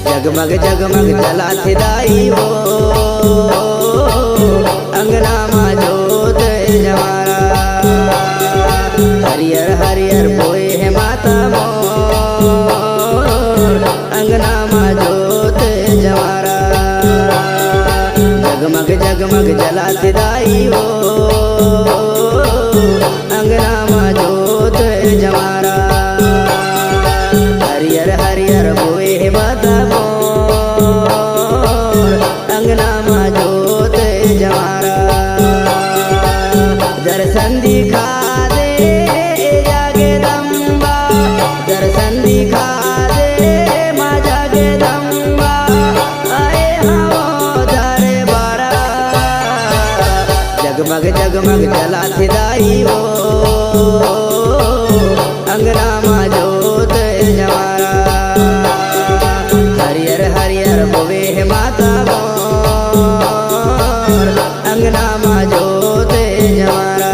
जगमग जगमग जलात दाई हो अंगना माँ जोत जमारा। हरियर हरियर बोए है माता मोर अंगना माँ जोत जमारा। जगमग जगमग जलात दाई हो अंगना माँ जोत जमारा। हरियर हरियर बोए है माता अंगना माँ जोत जमारा। दर्शन दिखा दे जगदम्बा, दर्शन दिखा दे माँ जगदम्बा। आए हम दरबारा जगमग जगमग जलात दाई हो अंगना माँ जोत जमारा। हरियर हरियर बोवे है माता मोर अंगना माँ जोत जमारा।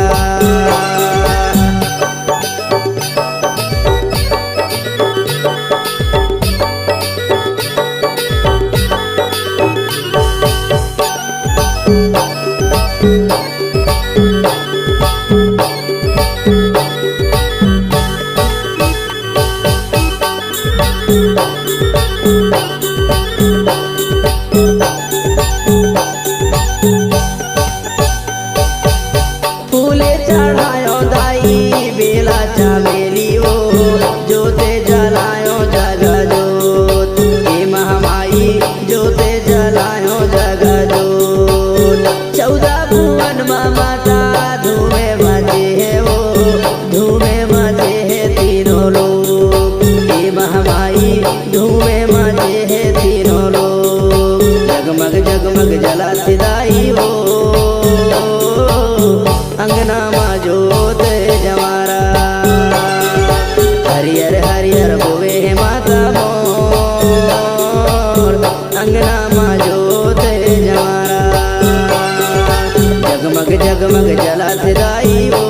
फूले चढ़ायो दाई बेला चमेली हो जोते जलायो जग जोत। हे महामाई जोते जलायो जग जोत। 14 भुवन माता धूमे मचे है वो धूमे मचे है तीनों लोग। हे महामाई धूमे मचे है तीनों लोग। जगमग जगमग जलात दाई हो अंगना माँ जोत जमारा। हरियर हरियर बोवे है माता मोर अंगना माँ जोत जमारा। जगमग जगमग जलात दाई हो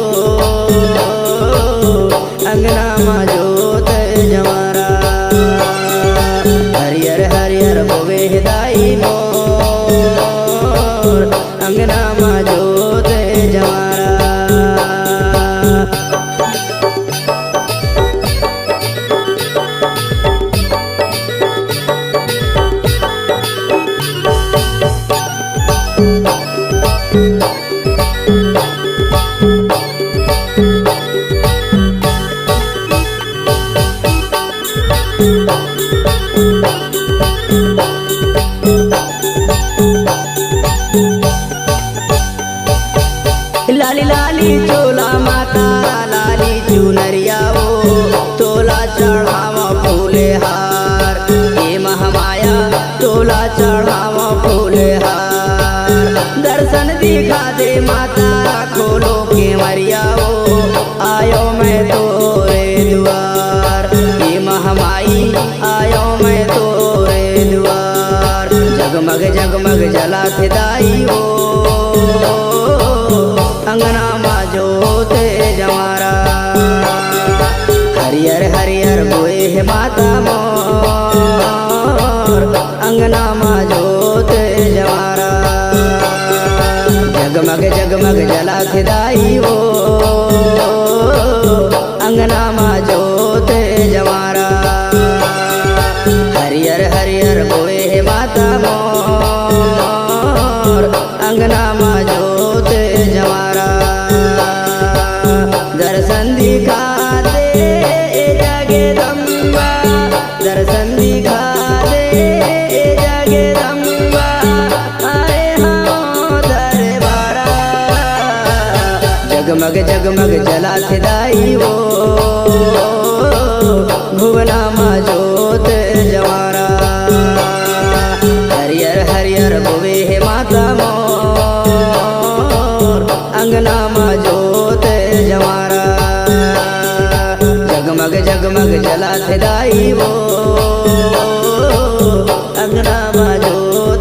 अंगना माँ जोत जमारा। हरियर हरियर बोवे है दाई मोर अंगना माँ जोत जमारा। लाली लाली चोला माता लाली चुनरिया हो तोला चढ़ावा फूले हार। हे महामाया तोला चढ़ावा फूले हार। दर्शन दिखा दे माता खोलो के मरिया हो आयो मैं तोरे द्वार। हे महामाई आयो मैं तोरे द्वार। जगमग जगमग जलात दाई हो अंगना माँ जोत जमारा। हरियर हरियर बोए है माता मोर अंगना माँ जोत जमारा। जगमग जगमग जलात दाई हो अंगना माँ जोत जमारा। हरियर हरियर बोए है माता मोर अंगना माँ जोत जमारा। दर्शन दिखा दे जगदम्बा, दर्शन दिखा दे जगदम्बा। आए हम दरबारा जगमग जगमग जलात दाई हो भुवना माँ जोत जमारा। हरियर हरियर बोवे है भाई वो अंगना में जो